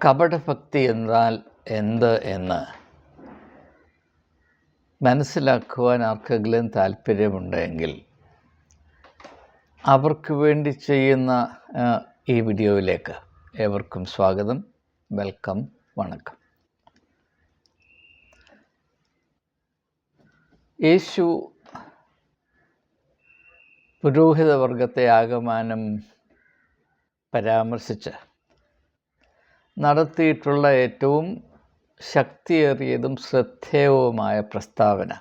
കപടഭക്തി എന്നാൽ എന്ത് എന്ന് മനസ്സിലാക്കുവാൻ ആർക്കെങ്കിലും താല്പര്യമുണ്ടെങ്കിൽ അവർക്ക് വേണ്ടി ചെയ്യുന്ന ഈ വീഡിയോയിലേക്ക് ഏവർക്കും സ്വാഗതം, വെൽക്കം, വണക്കം. യേശു പുരോഹിതവർഗത്തെ ആകമാനം പരാമർശിച്ച് നടത്തിയിട്ടുള്ള ഏറ്റവും ശക്തിയേറിയതും ശ്രദ്ധേയവുമായ പ്രസ്താവന,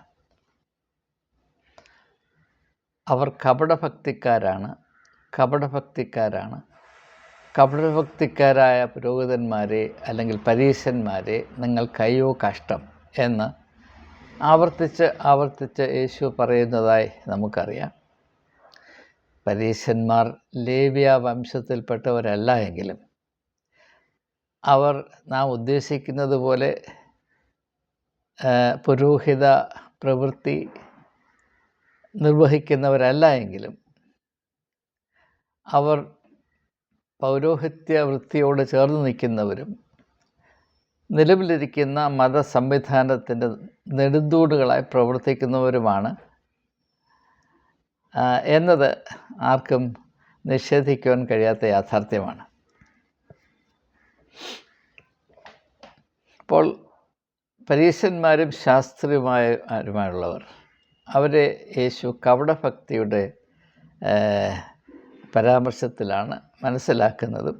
അവർ കപടഭക്തിക്കാരാണ്. കപടഭക്തിക്കാരായ പുരോഹിതന്മാരെ അല്ലെങ്കിൽ പരീശന്മാരെ നിങ്ങൾക്കയ്യോ കഷ്ടം എന്ന് ആവർത്തിച്ച് യേശു പറയുന്നതായി നമുക്കറിയാം. പരീശന്മാർ ലേവ്യ വംശത്തിൽപ്പെട്ടവരല്ല എങ്കിലും അവർ നാം ഉദ്ദേശിക്കുന്നത് പോലെ പുരോഹിത പ്രവൃത്തി നിർവഹിക്കുന്നവരല്ല എങ്കിലും അവർ പൗരോഹിത്യ വൃത്തിയോട് ചേർന്ന് നിൽക്കുന്നവരും നിലവിലിരിക്കുന്ന മതസംവിധാനത്തിൻ്റെ നെടുന്തൂണുകളായി പ്രവർത്തിക്കുന്നവരുമാണ് എന്നത് ആർക്കും നിഷേധിക്കുവാൻ കഴിയാത്ത യാഥാർത്ഥ്യമാണ്. അപ്പോൾ പരീശന്മാരും ശാസ്ത്രീയമാരുമായുള്ളവർ അവരെ യേശു കപടഭക്തിയുടെ പരാമർശത്തിലാണ് മനസ്സിലാക്കുന്നതും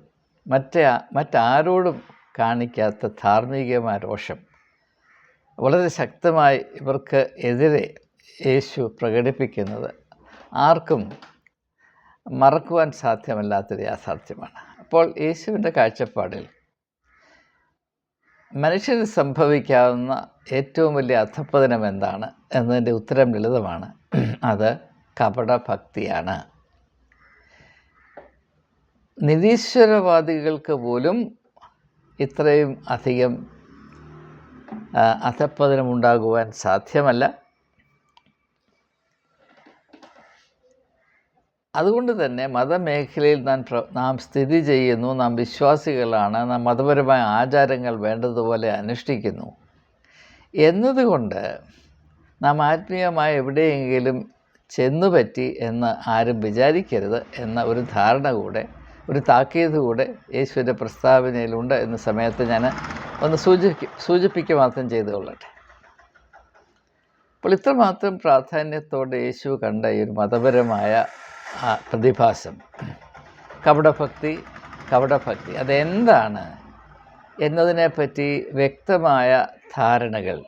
മറ്റാരോടും കാണിക്കാത്ത ധാർമ്മികമായ രോഷം വളരെ ശക്തമായി ഇവർക്ക് എതിരെ യേശു പ്രകടിപ്പിക്കുന്നത് ആർക്കും മറക്കുവാൻ സാധ്യമല്ലാത്തൊരു യാഥാർത്ഥ്യമാണ്. അപ്പോൾ യേശുവിൻ്റെ കാഴ്ചപ്പാടിൽ മനുഷ്യന് സംഭവിക്കാവുന്ന ഏറ്റവും വലിയ അധഃപതനം എന്താണ് എന്നതിൻ്റെ ഉത്തരം ലളിതമാണ്. അത് കപടഭക്തിയാണ്. നിരീശ്വരവാദികൾക്ക് പോലും ഇത്രയും അധികം അധഃപതനമുണ്ടാകുവാൻ സാധ്യമല്ല. അതുകൊണ്ട് തന്നെ മതമേഖലയിൽ നാം സ്ഥിതി ചെയ്യുന്നു, നാം വിശ്വാസികളാണ്, നാം മതപരമായ ആചാരങ്ങൾ വേണ്ടതുപോലെ അനുഷ്ഠിക്കുന്നു എന്നതുകൊണ്ട് നാം ആത്മീയമായ എവിടെയെങ്കിലും ചെന്നുപറ്റി എന്ന് ആരും വിചാരിക്കരുത് എന്ന ഒരു ധാരണ കൂടെ, ഒരു താക്കീത് കൂടെ യേശുവിൻ്റെ പ്രസ്താവനയിലുണ്ട് എന്ന സമയത്ത് ഞാൻ ഒന്ന് സൂചിപ്പിക്കുക മാത്രം ചെയ്തുകൊള്ളട്ടെ. അപ്പോൾ ഇത്രമാത്രം പ്രാധാന്യത്തോടെ യേശു കണ്ട ഈ ഒരു മതപരമായ പ്രതിഭാസം കപടഭക്തി അതെന്താണ് എന്നതിനെപ്പറ്റി വ്യക്തമായ ധാരണകൾ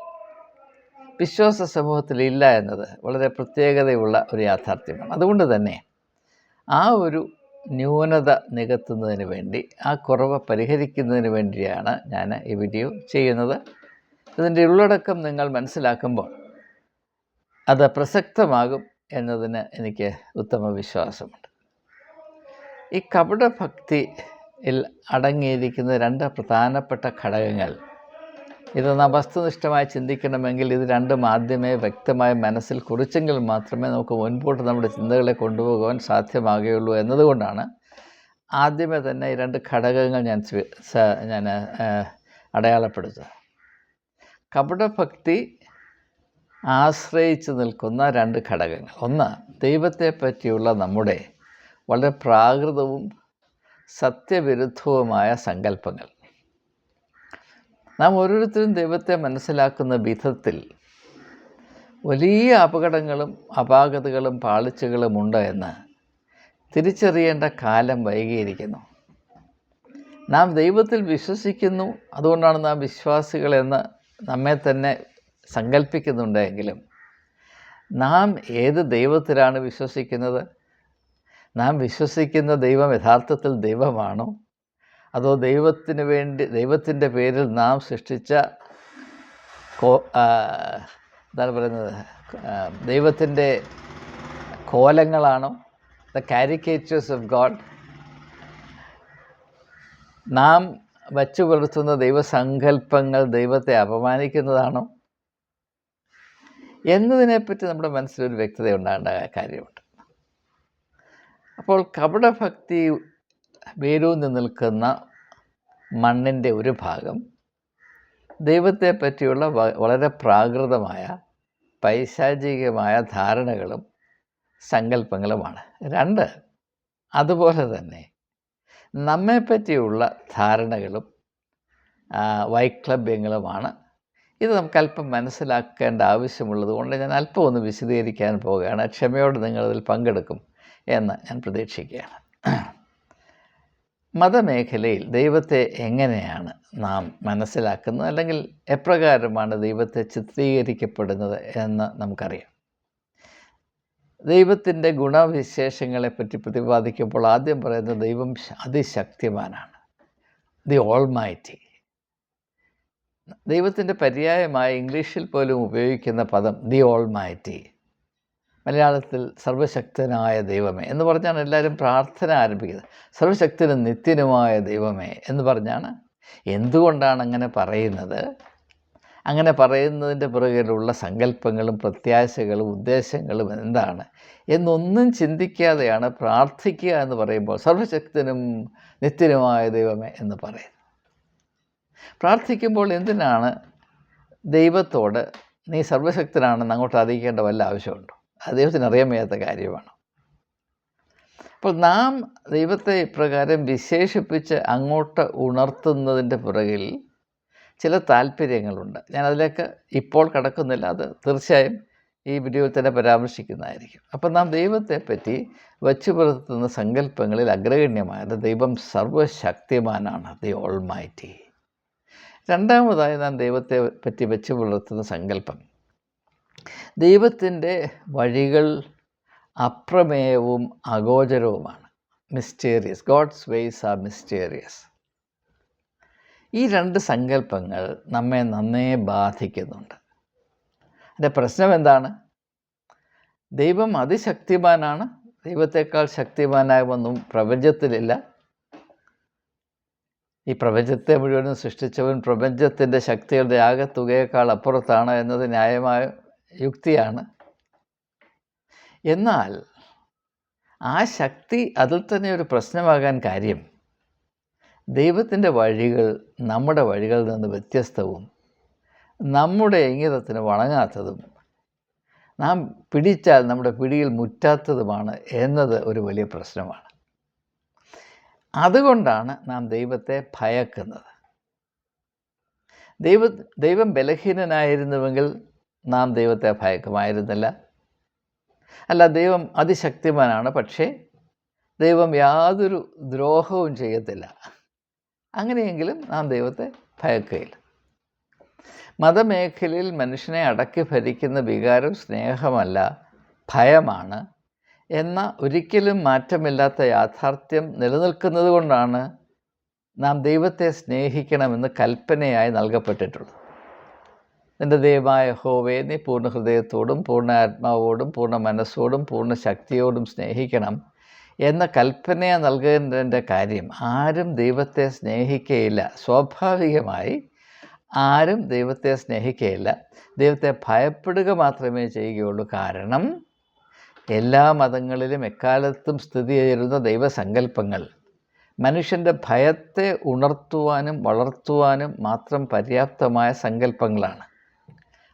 വിശ്വാസ സമൂഹത്തിലില്ല എന്നത് വളരെ പ്രത്യേകതയുള്ള ഒരു യാഥാർത്ഥ്യമാണ്. അതുകൊണ്ട് തന്നെ ആ ഒരു ന്യൂനത നികത്തുന്നതിന് വേണ്ടി, ആ കുറവ് പരിഹരിക്കുന്നതിന് വേണ്ടിയാണ് ഞാൻ ഈ വീഡിയോ ചെയ്യുന്നത്. ഇതിൻ്റെ ഉള്ളടക്കം നിങ്ങൾ മനസ്സിലാക്കുമ്പോൾ അത് പ്രസക്തമാകും എന്നതിന് എനിക്ക് ഉത്തമ വിശ്വാസമുണ്ട്. ഈ കപടഭക്തിയിൽ അടങ്ങിയിരിക്കുന്ന രണ്ട് പ്രധാനപ്പെട്ട ഘടകങ്ങൾ, ഇത് നാം വസ്തുനിഷ്ഠമായി ചിന്തിക്കണമെങ്കിൽ ഇത് രണ്ടും ആദ്യമേ വ്യക്തമായി മനസ്സിൽ കുറിച്ചെങ്കിൽ മാത്രമേ നമുക്ക് മുൻപോട്ട് നമ്മുടെ ചിന്തകളെ കൊണ്ടുപോകുവാൻ സാധ്യമാകുകയുള്ളൂ എന്നതുകൊണ്ടാണ് ആദ്യമേ തന്നെ ഈ രണ്ട് ഘടകങ്ങൾ ഞാൻ അടയാളപ്പെടുത്തുക. കപടഭക്തി ആശ്രയിച്ച് നിൽക്കുന്ന രണ്ട് ഘടകങ്ങൾ. ഒന്ന്, ദൈവത്തെ പറ്റിയുള്ള നമ്മുടെ വളരെ പ്രാകൃതവും സത്യവിരുദ്ധവുമായ സങ്കല്പങ്ങൾ. നാം ഓരോരുത്തരും ദൈവത്തെ മനസ്സിലാക്കുന്ന വിധത്തിൽ വലിയ അപകടങ്ങളും അപാകതകളും പാളിച്ചകളും ഉണ്ട് എന്ന് തിരിച്ചറിയേണ്ട കാലം വൈകിയിരിക്കുന്നു. നാം ദൈവത്തിൽ വിശ്വസിക്കുന്നു, അതുകൊണ്ടാണ് നാം വിശ്വാസികളെന്ന് നമ്മെ തന്നെ സങ്കല്പിക്കുന്നുണ്ടെങ്കിലും നാം ഏത് ദൈവത്തിലാണ് വിശ്വസിക്കുന്നത്? നാം വിശ്വസിക്കുന്ന ദൈവം യഥാർത്ഥത്തിൽ ദൈവമാണോ? അതോ ദൈവത്തിൻ്റെ പേരിൽ നാം സൃഷ്ടിച്ച എന്താണ് പറയുന്നത്, ദൈവത്തിൻ്റെ കോലങ്ങളാണോ? The caricatures of God. നാം വച്ചു പുലർത്തുന്ന ദൈവസങ്കല്പങ്ങൾ ദൈവത്തെ അപമാനിക്കുന്നതാണോ എന്നതിനെപ്പറ്റി നമ്മുടെ മനസ്സിലൊരു വ്യക്തത ഉണ്ടാകേണ്ട കാര്യമുണ്ട്. അപ്പോൾ കപടഭക്തി വേരൂന്നി നിൽക്കുന്ന മണ്ണിൻ്റെ ഒരു ഭാഗം ദൈവത്തെ പറ്റിയുള്ള വളരെ പ്രാകൃതമായ പൈശാചികമായ ധാരണകളും സങ്കല്പങ്ങളുമാണ്. 2, അതുപോലെ തന്നെ നമ്മെപ്പറ്റിയുള്ള ധാരണകളും വൈക്ലഭ്യങ്ങളുമാണ്. ഇത് നമുക്ക് അല്പം മനസ്സിലാക്കേണ്ട ആവശ്യമുള്ളത് കൊണ്ട് ഞാൻ അല്പം ഒന്ന് വിശദീകരിക്കാൻ പോവുകയാണ്. ക്ഷമയോടെ നിങ്ങളിതിൽ പങ്കെടുക്കും എന്ന് ഞാൻ പ്രതീക്ഷിക്കുകയാണ്. മതമേഖലയിൽ ദൈവത്തെ എങ്ങനെയാണ് നാം മനസ്സിലാക്കുന്നത്, അല്ലെങ്കിൽ എപ്രകാരമാണ് ദൈവത്തെ ചിത്രീകരിക്കപ്പെടുന്നത് എന്ന് നമുക്കറിയാം. ദൈവത്തിൻ്റെ ഗുണവിശേഷങ്ങളെപ്പറ്റി പ്രതിപാദിക്കുമ്പോൾ ആദ്യം പറയുന്നത് ദൈവം അതിശക്തിമാനാണ്, ദി ഓൾമൈറ്റി. ദൈവത്തിൻ്റെ പര്യായമായ ഇംഗ്ലീഷിൽ പോലും ഉപയോഗിക്കുന്ന പദം ദി ഓൾമൈറ്റി, മലയാളത്തിൽ സർവശക്തനായ ദൈവമേ എന്ന് പറഞ്ഞാണ് എല്ലാവരും പ്രാർത്ഥന ആരംഭിക്കുന്നത്. സർവശക്തനും നിത്യനുമായ ദൈവമേ എന്ന് പറഞ്ഞാണ്. എന്തുകൊണ്ടാണ് അങ്ങനെ പറയുന്നത്? അങ്ങനെ പറയുന്നതിൻ്റെ പിറകിലുള്ള സങ്കല്പങ്ങളും പ്രത്യാശകളും ഉദ്ദേശങ്ങളും എന്താണ് എന്നൊന്നും ചിന്തിക്കാതെയാണ് പ്രാർത്ഥിക്കുക എന്ന് പറയുമ്പോൾ സർവശക്തനും നിത്യനുമായ ദൈവമേ എന്ന് പറയുന്നത്. പ്രാർത്ഥിക്കുമ്പോൾ എന്തിനാണ് ദൈവത്തോട് നീ സർവശക്തനാണെന്ന് അങ്ങോട്ട് അറിയിക്കേണ്ട വല്ല ആവശ്യമുണ്ടോ? അത് ദൈവത്തിന് അറിയാൻ വയ്യാത്ത കാര്യമാണ്. അപ്പോൾ നാം ദൈവത്തെ ഇപ്രകാരം വിശേഷിപ്പിച്ച് അങ്ങോട്ട് ഉണർത്തുന്നതിൻ്റെ പുറകിൽ ചില താല്പര്യങ്ങളുണ്ട്. ഞാനതിലേക്ക് ഇപ്പോൾ കടക്കുന്നില്ല, അത് തീർച്ചയായും ഈ വീഡിയോയിൽ തന്നെ പരാമർശിക്കുന്നതായിരിക്കും. അപ്പം നാം ദൈവത്തെപ്പറ്റി വച്ചു പുലർത്തുന്ന സങ്കല്പങ്ങളിൽ അഗ്രഗണ്യമായത് ദൈവം സർവശക്തിമാനാണ്, ദി ഓൾമൈറ്റി. രണ്ടാമതായി നാം ദൈവത്തെ പറ്റി വെച്ച് പുലർത്തുന്ന സങ്കല്പം, ദൈവത്തിൻ്റെ വഴികൾ അപ്രമേയവും അഗോചരവുമാണ്, mysterious. God's ways are mysterious. ഈ 2 സങ്കല്പങ്ങൾ നമ്മെ നന്നേ ബാധിക്കുന്നുണ്ട്. അതിൻ്റെ പ്രശ്നം എന്താണ്? ദൈവം അതിശക്തിമാനാണ്, ദൈവത്തെക്കാൾ ശക്തിമാനാകുമൊന്നും പ്രപഞ്ചത്തിലില്ല. ഈ പ്രപഞ്ചത്തെ മുഴുവനും സൃഷ്ടിച്ചവൻ പ്രപഞ്ചത്തിൻ്റെ ശക്തികളുടെ ആകെത്തുകയേക്കാൾ അപ്പുറത്താണ് എന്നത് ന്യായമായ യുക്തിയാണ്. എന്നാൽ ആ ശക്തി അതിൽ തന്നെ ഒരു പ്രശ്നമാകാൻ കാര്യം, ദൈവത്തിൻ്റെ വഴികൾ നമ്മുടെ വഴികളിൽ നിന്ന് വ്യത്യസ്തവും നമ്മുടെ ഇംഗിതത്തിന് വഴങ്ങാത്തതും നാം പിടിച്ചാൽ നമ്മുടെ പിടിയിൽ മുറ്റാത്തതുമാണ് എന്നത് ഒരു വലിയ പ്രശ്നമാണ്. അതുകൊണ്ടാണ് നാം ദൈവത്തെ ഭയക്കുന്നത്. ദൈവം ബലഹീനനായിരുന്നുവെങ്കിൽ നാം ദൈവത്തെ ഭയക്കുമായിരുന്നില്ല. അല്ല, ദൈവം അതിശക്തിമാനാണ്, പക്ഷേ ദൈവം യാതൊരു ദ്രോഹവും ചെയ്യത്തില്ല, അങ്ങനെയെങ്കിലും നാം ദൈവത്തെ ഭയക്കുകയില്ല. മതമേഖലയിൽ മനുഷ്യനെ അടക്കി ഭരിക്കുന്ന വികാരം സ്നേഹമല്ല, ഭയമാണ് എന്ന ഒരിക്കലും മാറ്റമില്ലാത്ത യാഥാർത്ഥ്യം നിലനിൽക്കുന്നത് കൊണ്ടാണ് നാം ദൈവത്തെ സ്നേഹിക്കണമെന്ന് കൽപ്പനയായി നൽകപ്പെട്ടിട്ടുള്ളത്. നിൻ്റെ ദൈവമായ യഹോവയെ നീ പൂർണ്ണ ഹൃദയത്തോടും പൂർണ്ണ ആത്മാവോടും പൂർണ്ണ മനസ്സോടും പൂർണ്ണ ശക്തിയോടും സ്നേഹിക്കണം എന്ന കൽപ്പനയെ നൽകുന്നതിൻ്റെ കാര്യം, ആരും ദൈവത്തെ സ്നേഹിക്കുകയില്ല. സ്വാഭാവികമായി ആരും ദൈവത്തെ സ്നേഹിക്കുകയില്ല, ദൈവത്തെ ഭയപ്പെടുക മാത്രമേ ചെയ്യുകയുള്ളൂ. കാരണം എല്ലാ മതങ്ങളിലും എക്കാലത്തും സ്ഥിതി ചെയ്യുന്ന ദൈവസങ്കല്പങ്ങൾ മനുഷ്യൻ്റെ ഭയത്തെ ഉണർത്തുവാനും വളർത്തുവാനും മാത്രം പര്യാപ്തമായ സങ്കല്പങ്ങളാണ്.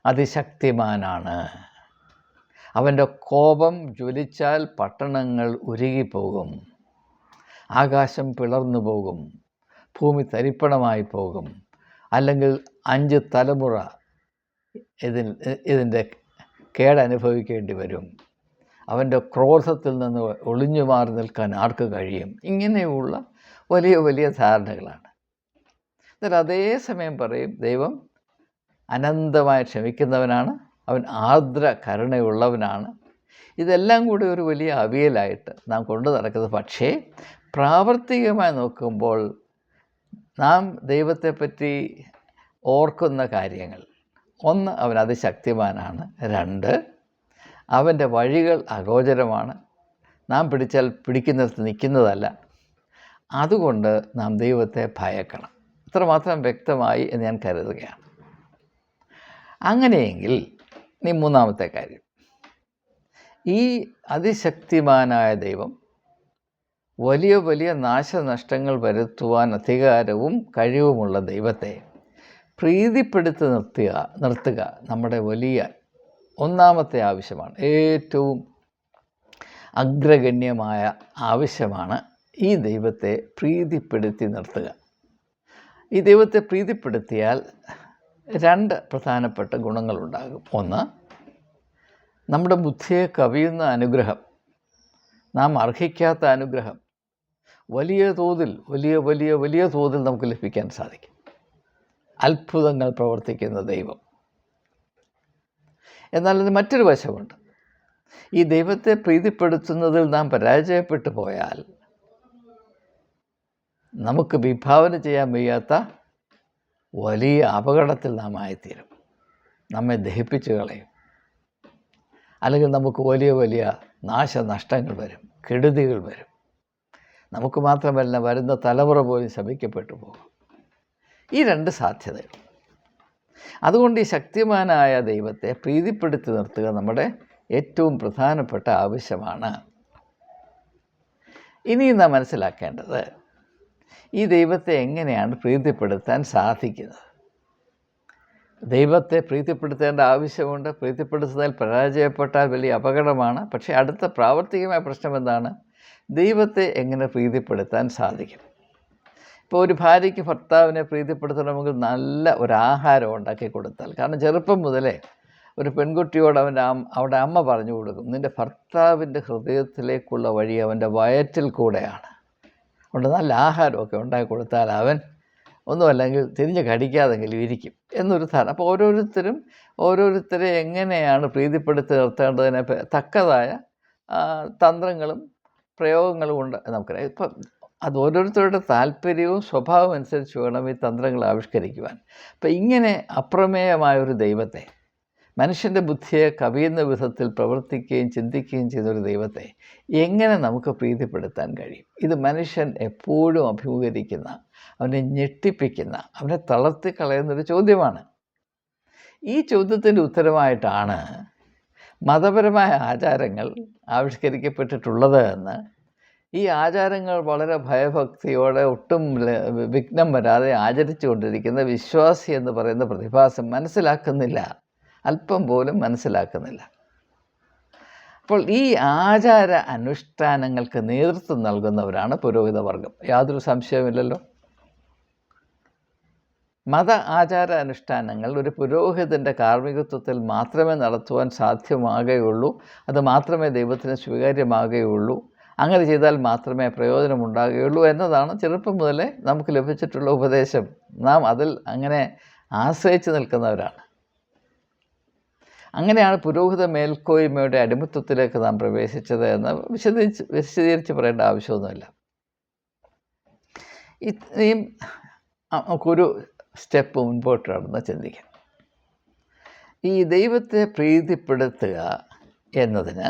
അതിശക്തിമാനാണ്, അവൻ്റെ കോപം ജ്വലിച്ചാൽ പട്ടണങ്ങൾ ഉരുകിപ്പോകും, ആകാശം പിളർന്നു പോകും, ഭൂമി തരിപ്പണമായി പോകും, അല്ലെങ്കിൽ 5 തലമുറ ഇതിൻ്റെ കേടനുഭവിക്കേണ്ടി വരും. അവൻ്റെ ക്രോധത്തിൽ നിന്ന് ഒളിഞ്ഞു മാറി നിൽക്കാൻ ആർക്ക് കഴിയും? ഇങ്ങനെയുള്ള വലിയ വലിയ ധാരണകളാണ്. എന്നാൽ അതേസമയം പറയും ദൈവം അനന്തമായി ക്ഷമിക്കുന്നവനാണ്, അവൻ ആർദ്ര കരുണയുള്ളവനാണ്. ഇതെല്ലാം കൂടി ഒരു വലിയ അവിയലായിട്ട് നാം കൊണ്ടു നടക്കുന്നത്. പക്ഷേ പ്രാവർത്തികമായി നോക്കുമ്പോൾ നാം ദൈവത്തെപ്പറ്റി ഓർക്കുന്ന കാര്യങ്ങൾ, 1, അവൻ അതിശക്തിമാനാണ്. 2, അവൻ്റെ വഴികൾ അഗോചരമാണ്, നാം പിടിച്ചാൽ പിടിക്കുന്നിടത്ത് നിൽക്കുന്നതല്ല. അതുകൊണ്ട് നാം ദൈവത്തെ ഭയക്കണം. ഇത്രമാത്രം വ്യക്തമായി എന്ന് ഞാൻ കരുതുകയാണ്. അങ്ങനെയെങ്കിൽ ഇനി 3-ാമത്തെ കാര്യം, ഈ അതിശക്തിമാനായ ദൈവം വലിയ വലിയ നാശനഷ്ടങ്ങൾ വരുത്തുവാൻ അധികാരവും കഴിവുമുള്ള ദൈവത്തെ പ്രീതിപ്പെടുത്തി നിർത്തുക നമ്മുടെ വലിയ ഒന്നാമത്തെ ആവശ്യമാണ്. ഏറ്റവും അഗ്രഗണ്യമായ ആവശ്യമാണ് ഈ ദൈവത്തെ പ്രീതിപ്പെടുത്തി നിർത്തുക. ഈ ദൈവത്തെ പ്രീതിപ്പെടുത്തിയാൽ രണ്ട് പ്രധാനപ്പെട്ട ഗുണങ്ങളുണ്ടാകും. ഒന്ന്, നമ്മുടെ ബുദ്ധിയെ കവിയുന്ന അനുഗ്രഹം, നാം അർഹിക്കാത്ത അനുഗ്രഹം വലിയ തോതിൽ നമുക്ക് ലഭിക്കാൻ സാധിക്കും. അത്ഭുതങ്ങൾ പ്രവർത്തിക്കുന്ന ദൈവം. എന്നാൽ അതിന് മറ്റൊരു വശമുണ്ട്. ഈ ദൈവത്തെ പ്രീതിപ്പെടുത്തുന്നതിൽ നാം പരാജയപ്പെട്ടു പോയാൽ നമുക്ക് വിഭാവന ചെയ്യാൻ വയ്യാത്ത വലിയ അപകടത്തിൽ നാം ആയിത്തീരും. നമ്മെ ദഹിപ്പിച്ചു കളയും. അല്ലെങ്കിൽ നമുക്ക് വലിയ നാശനഷ്ടങ്ങൾ വരും, കെടുതികൾ വരും. നമുക്ക് മാത്രമല്ല, വരുന്ന തലമുറ പോലും ശപിക്കപ്പെട്ടു പോകും. ഈ രണ്ട് സാധ്യതകൾ. അതുകൊണ്ട് ഈ ശക്തിമാനായ ദൈവത്തെ പ്രീതിപ്പെടുത്തി നിർത്തുക നമ്മുടെ ഏറ്റവും പ്രധാനപ്പെട്ട ആവശ്യമാണ്. ഇനി നാം മനസ്സിലാക്കേണ്ടത്, ഈ ദൈവത്തെ എങ്ങനെയാണ് പ്രീതിപ്പെടുത്താൻ സാധിക്കുന്നത്. ദൈവത്തെ പ്രീതിപ്പെടുത്തേണ്ട ആവശ്യമുണ്ട്. പ്രീതിപ്പെടുത്തുന്നതിൽ പരാജയപ്പെട്ടാൽ വലിയ അപകടമാണ്. പക്ഷേ അടുത്ത പ്രാവർത്തികമായ പ്രശ്നം എന്താണ്? ദൈവത്തെ എങ്ങനെ പ്രീതിപ്പെടുത്താൻ സാധിക്കും? ഇപ്പോൾ ഒരു ഭാര്യയ്ക്ക് ഭർത്താവിനെ പ്രീതിപ്പെടുത്തണമെങ്കിൽ നല്ല ഒരു ആഹാരം ഉണ്ടാക്കി കൊടുത്താൽ, കാരണം ചെറുപ്പം മുതലേ ഒരു പെൺകുട്ടിയോട് അവിടെ അമ്മ പറഞ്ഞു കൊടുക്കും, നിൻ്റെ ഭർത്താവിൻ്റെ ഹൃദയത്തിലേക്കുള്ള വഴി അവൻ്റെ വയറ്റിൽ കൂടെയാണ്. അതുകൊണ്ട് നല്ല ആഹാരമൊക്കെ ഉണ്ടാക്കി കൊടുത്താൽ അവൻ ഒന്നുമല്ലെങ്കിൽ തിരിഞ്ഞ് കടിക്കാതെങ്കിലും ഇരിക്കും എന്നൊരു ധാരണ. അപ്പോൾ ഓരോരുത്തരെ എങ്ങനെയാണ് പ്രീതിപ്പെടുത്തി നിർത്തേണ്ടതിനെ തക്കതായ തന്ത്രങ്ങളും പ്രയോഗങ്ങളും ഉണ്ട് നമുക്കറിയാം. ഇപ്പം അത് ഓരോരുത്തരുടെ താല്പര്യവും സ്വഭാവം അനുസരിച്ച് വേണം ഈ തന്ത്രങ്ങൾ ആവിഷ്കരിക്കുവാൻ. അപ്പം ഇങ്ങനെ അപ്രമേയമായൊരു ദൈവത്തെ, മനുഷ്യൻ്റെ ബുദ്ധിയെ കവിയുന്ന വിധത്തിൽ പ്രവർത്തിക്കുകയും ചിന്തിക്കുകയും ചെയ്തൊരു ദൈവത്തെ എങ്ങനെ നമുക്ക് പ്രീതിപ്പെടുത്താൻ കഴിയും? ഇത് മനുഷ്യൻ എപ്പോഴും അഭിമുഖീകരിക്കുന്ന, അവനെ ഞെട്ടിപ്പിക്കുന്ന, അവനെ തളർത്തിക്കളയുന്നൊരു ചോദ്യമാണ്. ഈ ചോദ്യത്തിൻ്റെ ഉത്തരമായിട്ടാണ് മതപരമായ ആചാരങ്ങൾ ആവിഷ്കരിക്കപ്പെട്ടിട്ടുള്ളത് എന്ന് ഈ ആചാരങ്ങൾ വളരെ ഭയഭക്തിയോടെ ഒട്ടും വിഘ്നം വരാതെ ആചരിച്ചു കൊണ്ടിരിക്കുന്ന വിശ്വാസി എന്ന് പറയുന്ന പ്രതിഭാസം മനസ്സിലാക്കുന്നില്ല, അല്പം പോലും മനസ്സിലാക്കുന്നില്ല. അപ്പോൾ ഈ ആചാര അനുഷ്ഠാനങ്ങൾക്ക് നേതൃത്വം നൽകുന്നവരാണ് പുരോഹിത വർഗം, യാതൊരു സംശയവുമില്ലല്ലോ. മത ആചാര അനുഷ്ഠാനങ്ങൾ ഒരു പുരോഹിതൻ്റെ കാർമ്മികത്വത്തിൽ മാത്രമേ നടത്തുവാൻ സാധ്യമാകുകയുള്ളൂ. അത് മാത്രമേ ദൈവത്തിന് സ്വീകാര്യമാകുകയുള്ളൂ. അങ്ങനെ ചെയ്താൽ മാത്രമേ പ്രയോജനമുണ്ടാകുകയുള്ളൂ എന്നതാണ് ചെറുപ്പം മുതലേ നമുക്ക് ലഭിച്ചിട്ടുള്ള ഉപദേശം. നാം അതിൽ അങ്ങനെ ആശ്രയിച്ച് നിൽക്കുന്നവരാണ്. അങ്ങനെയാണ് പുരോഹിത മേൽക്കോയ്മയുടെ അടിമത്വത്തിലേക്ക് നാം പ്രവേശിച്ചത് എന്ന് വിശദീകരിച്ച് പറയേണ്ട ആവശ്യമൊന്നുമില്ല. ഇനിയും നമുക്കൊരു സ്റ്റെപ്പ് മുൻപോട്ട് നടന്ന് ചിന്തിക്കാം. ഈ ദൈവത്തെ പ്രീതിപ്പെടുത്തുക എന്നതിന്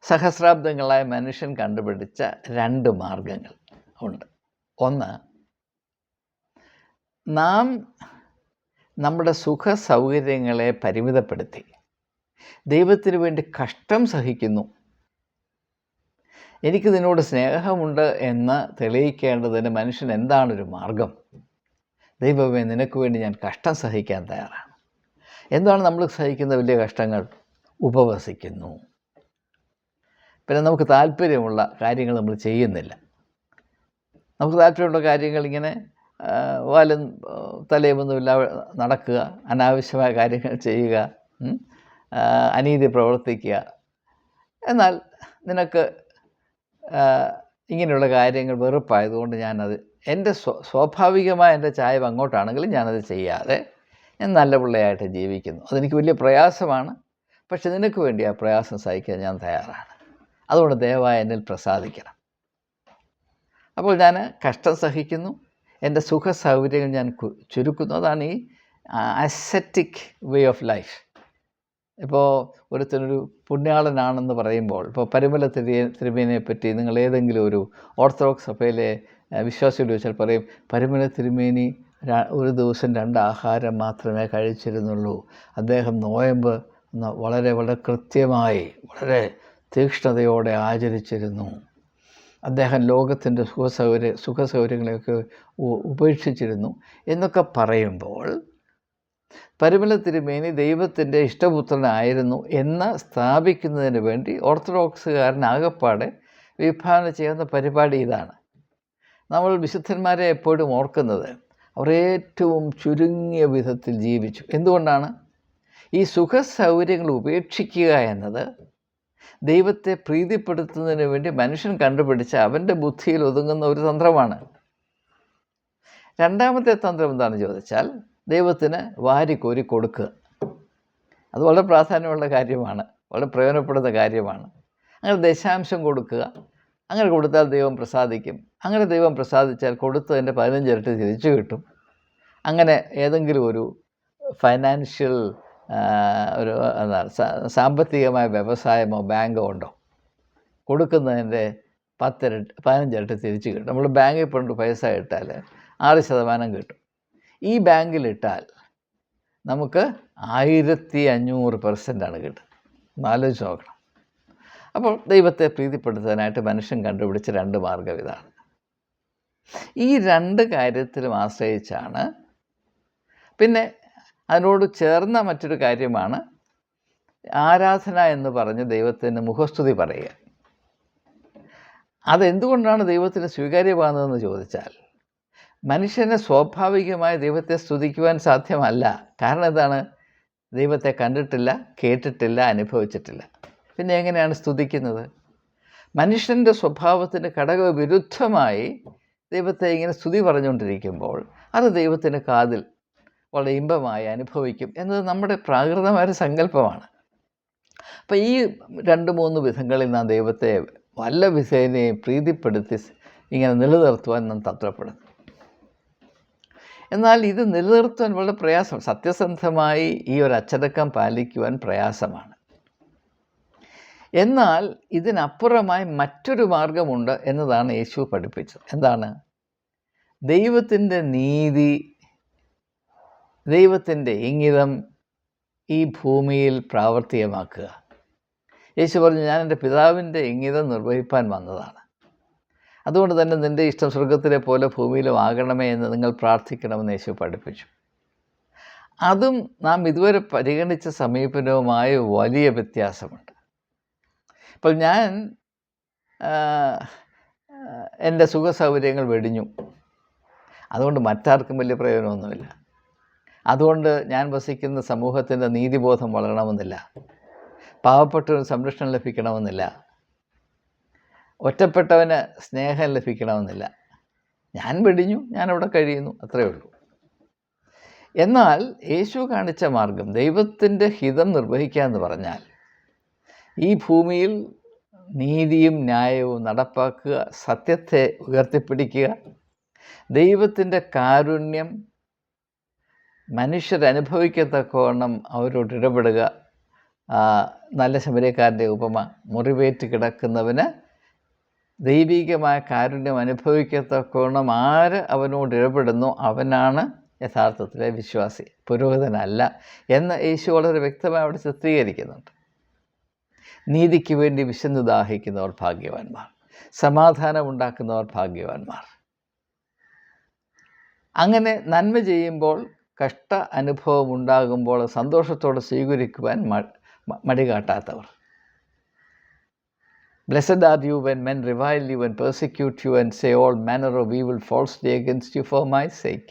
സഹസ്രാബ്ദങ്ങളായ മനുഷ്യൻ കണ്ടുപിടിച്ച രണ്ട് മാർഗങ്ങൾ ഉണ്ട്. ഒന്ന്, നാം നമ്മുടെ സുഖ സൗകര്യങ്ങളെ പരിമിതപ്പെടുത്തി ദൈവത്തിന് വേണ്ടി കഷ്ടം സഹിക്കുന്നു. എനിക്ക് നിന്നോട് സ്നേഹമുണ്ട് എന്ന് തെളിയിക്കേണ്ടതിന് മനുഷ്യൻ എന്താണൊരു മാർഗം? ദൈവമേ, നിനക്ക് വേണ്ടി ഞാൻ കഷ്ടം സഹിക്കാൻ തയ്യാറാണ്. എന്താണ് നമ്മൾ സഹിക്കുന്ന വലിയ കഷ്ടങ്ങൾ? ഉപവസിക്കുന്നു. പിന്നെ നമുക്ക് താല്പര്യമുള്ള കാര്യങ്ങൾ നമ്മൾ ചെയ്യുന്നില്ല. നമുക്ക് താല്പര്യമുള്ള കാര്യങ്ങൾ ഇങ്ങനെ വാലും തലയുമൊന്നുമില്ല നടക്കുക, അനാവശ്യമായ കാര്യങ്ങൾ ചെയ്യുക, അനീതി പ്രവർത്തിക്കുക. എന്നാൽ നിനക്ക് ഇങ്ങനെയുള്ള കാര്യങ്ങൾ വെറുപ്പായതുകൊണ്ട് ഞാനത് എൻ്റെ സ്വാഭാവികമായ എൻ്റെ ചായ്വ് അങ്ങോട്ടാണെങ്കിലും ഞാനത് ചെയ്യാതെ ഞാൻ നല്ല പിള്ളയായിട്ട് ജീവിക്കുന്നു. അതെനിക്ക് വലിയ പ്രയാസമാണ്, പക്ഷെ നിനക്ക് വേണ്ടി ആ പ്രയാസം സഹിക്കാൻ ഞാൻ തയ്യാറാണ്. അതുകൊണ്ട് ദയവായി എന്നിൽ പ്രസാദിക്കണം. അപ്പോൾ ഞാൻ കഷ്ടം സഹിക്കുന്നു, എൻ്റെ സുഖ സൗകര്യങ്ങൾ ഞാൻ ചുരുക്കുന്നു. അതാണ് ഈ അസെറ്റിക് വേ ഓഫ് ലൈഫ്. ഇപ്പോൾ ഒരുത്തനൊരു പുണ്യാളനാണെന്ന് പറയുമ്പോൾ, ഇപ്പോൾ പരിമല തിരുമേനിയെ പറ്റി നിങ്ങൾ ഏതെങ്കിലും ഒരു ഓർത്തഡോക്സ് സഭയിലെ വിശ്വാസിയോട് ചോദിച്ചാൽ പറയും, പരിമല തിരുമേനി ഒരു ദിവസം 2 ആഹാരം മാത്രമേ കഴിച്ചിരുന്നുള്ളൂ. അദ്ദേഹം നോയമ്പ് വളരെ കൃത്യമായി വളരെ തീക്ഷ്ണതയോടെ ആചരിച്ചിരുന്നു. അദ്ദേഹം ലോകത്തിൻ്റെ സുഖസൗകര്യങ്ങളെയൊക്കെ ഉപേക്ഷിച്ചിരുന്നു എന്നൊക്കെ പറയുമ്പോൾ പരിമല തിരുമേനി ദൈവത്തിൻ്റെ ഇഷ്ടപുത്രനായിരുന്നു എന്ന് സ്ഥാപിക്കുന്നതിന് വേണ്ടി ഓർത്തഡോക്സുകാരനാകപ്പാടെ വിഭാവന ചെയ്യുന്ന പരിപാടി ഇതാണ്. നമ്മൾ വിശുദ്ധന്മാരെ എപ്പോഴും ഓർക്കുന്നത് അവർ ഏറ്റവും ചുരുങ്ങിയ വിധത്തിൽ ജീവിച്ചു. എന്തുകൊണ്ടാണ്? ഈ സുഖസൗകര്യങ്ങൾ ഉപേക്ഷിക്കുക എന്നത് ദൈവത്തെ പ്രീതിപ്പെടുത്തുന്നതിന് വേണ്ടി മനുഷ്യൻ കണ്ടുപിടിച്ച അവൻ്റെ ബുദ്ധിയിൽ ഒതുങ്ങുന്ന ഒരു തന്ത്രമാണ്. രണ്ടാമത്തെ തന്ത്രം എന്താണെന്ന് ചോദിച്ചാൽ ദൈവത്തിന് വാരിക്കോരി കൊടുക്കുക. അത് വളരെ പ്രാധാന്യമുള്ള കാര്യമാണ്, വളരെ പ്രയോജനപ്പെടുന്ന കാര്യമാണ്. അങ്ങനെ ദശാംശം കൊടുക്കുക. അങ്ങനെ കൊടുത്താൽ ദൈവം പ്രസാദിക്കും. അങ്ങനെ ദൈവം പ്രസാദിച്ചാൽ കൊടുത്തതിൻ്റെ 15 ഇരട്ടി തിരിച്ചു കിട്ടും. അങ്ങനെ ഏതെങ്കിലും ഒരു ഫൈനാൻഷ്യൽ ഒരു സാമ്പത്തികമായ വ്യവസായമോ ബാങ്കോ ഉണ്ടോ? കൊടുക്കുന്നതിൻ്റെ 10 ഇരട്ടി 15 ഇരട്ടി തിരിച്ചു കിട്ടും. നമ്മൾ ബാങ്കിൽ കൊണ്ട് പൈസ ഇട്ടാൽ 6% കിട്ടും. ഈ ബാങ്കിലിട്ടാൽ നമുക്ക് 1500% കിട്ടും. ആലോചിച്ച് നോക്കണം. അപ്പോൾ ദൈവത്തെ പ്രീതിപ്പെടുത്താനായിട്ട് മനുഷ്യൻ കണ്ടുപിടിച്ച 2 മാർഗ്ഗം ഇതാണ്. ഈ 2 കാര്യത്തിലും ആശ്രയിച്ചാണ്. പിന്നെ അതിനോട് ചേർന്ന മറ്റൊരു കാര്യമാണ് ആരാധന എന്ന് പറഞ്ഞ് ദൈവത്തിന് മുഖസ്തുതി പറയുക. അതെന്തുകൊണ്ടാണ് ദൈവത്തിന് സ്വീകാര്യമാകുന്നതെന്ന് ചോദിച്ചാൽ മനുഷ്യനെ സ്വാഭാവികമായി ദൈവത്തെ സ്തുതിക്കുവാൻ സാധ്യമല്ല. കാരണം എന്താണ്? ദൈവത്തെ കണ്ടിട്ടില്ല, കേട്ടിട്ടില്ല, അനുഭവിച്ചിട്ടില്ല. പിന്നെ എങ്ങനെയാണ് സ്തുതിക്കുന്നത്? മനുഷ്യൻ്റെ സ്വഭാവത്തിന് ഘടകവിരുദ്ധമായി ദൈവത്തെ ഇങ്ങനെ സ്തുതി പറഞ്ഞുകൊണ്ടിരിക്കുമ്പോൾ അത് ദൈവത്തിന് കാതിൽ വളരെ ഇമ്പമായി അനുഭവിക്കും എന്നത് നമ്മുടെ പ്രാകൃതമായ സങ്കല്പമാണ്. അപ്പോൾ ഈ 2-3 വിധങ്ങളിൽ നാം ദൈവത്തെ വല്ല വിധേനയും പ്രീതിപ്പെടുത്തി ഇങ്ങനെ നിലനിർത്തുവാൻ നാം തത്രപ്പെടുന്നു. എന്നാൽ ഇത് നിലനിർത്തുവാൻ വളരെ പ്രയാസം. സത്യസന്ധമായി ഈ ഒരു അച്ചടക്കം പാലിക്കുവാൻ പ്രയാസമാണ്. എന്നാൽ ഇതിനപ്പുറമായി മറ്റൊരു മാർഗമുണ്ട് എന്നതാണ് യേശു പഠിപ്പിച്ചത്. എന്താണ്? ദൈവത്തിൻ്റെ നീതി, ദൈവത്തിൻ്റെ ഇംഗിതം ഈ ഭൂമിയിൽ പ്രാവർത്തികമാക്കുക. യേശു പറഞ്ഞു, ഞാൻ എൻ്റെ പിതാവിൻ്റെ ഇംഗിതം നിർവഹിപ്പാൻ വന്നതാണ്. അതുകൊണ്ട് തന്നെ നിൻ്റെ ഇഷ്ടം സ്വർഗത്തിലെ പോലെ ഭൂമിയിലും ആകണമേ എന്ന് നിങ്ങൾ പ്രാർത്ഥിക്കണമെന്ന് യേശു പഠിപ്പിച്ചു. അതും നാം ഇതുവരെ പരിഗണിച്ച സമീപനവുമായി വലിയ വ്യത്യാസമുണ്ട്. ഇപ്പോൾ ഞാൻ എൻ്റെ സുഖസൗകര്യങ്ങൾ വെടിഞ്ഞു, അതുകൊണ്ട് മറ്റാർക്കും വലിയ പ്രയോജനമൊന്നുമില്ല. അതുകൊണ്ട് ഞാൻ വസിക്കുന്ന സമൂഹത്തിൻ്റെ നീതിബോധം വളരണമെന്നില്ല, പാവപ്പെട്ടവന് സംരക്ഷണം ലഭിക്കണമെന്നില്ല, ഒറ്റപ്പെട്ടവന് സ്നേഹം ലഭിക്കണമെന്നില്ല. ഞാൻ വെടിഞ്ഞു, ഞാനവിടെ കഴിയുന്നു, അത്രയേ ഉള്ളൂ. എന്നാൽ യേശു കാണിച്ച മാർഗം ദൈവത്തിൻ്റെ ഹിതം നിർവഹിക്കുക എന്ന് പറഞ്ഞാൽ ഈ ഭൂമിയിൽ നീതിയും ന്യായവും നടപ്പാക്കുക, സത്യത്തെ ഉയർത്തിപ്പിടിക്കുക, ദൈവത്തിൻ്റെ കാരുണ്യം മനുഷ്യരനുഭവിക്കത്തക്കവണ്ണം അവരോട് ഇടപെടുക. നല്ല ശമരിയക്കാരൻ്റെ ഉപമ, മുറിവേറ്റ് കിടക്കുന്നവന് ദൈവികമായ കാരുണ്യം അനുഭവിക്കത്തക്കവണ്ണം ആര് അവനോട് ഇടപെടുന്നു അവനാണ് യഥാർത്ഥത്തിലെ വിശ്വാസി, പുരോഹിതനല്ല എന്ന് യേശു വളരെ വ്യക്തമായി അവിടെ ചിത്രീകരിക്കുന്നുണ്ട്. നീതിക്ക് വേണ്ടി വിശന്നു ദാഹിക്കുന്നവർ ഭാഗ്യവാന്മാർ, സമാധാനം ഉണ്ടാക്കുന്നവർ ഭാഗ്യവാന്മാർ. അങ്ങനെ നന്മ ചെയ്യുമ്പോൾ, കഷ്ട അനുഭവം ഉണ്ടാകുമ്പോൾ സന്തോഷത്തോടെ സ്വീകരിക്കുവാൻ മടി കാട്ടാത്തവർ. Blessed are you when men revile you and persecute you and say all manner of evil falsely against you for my sake.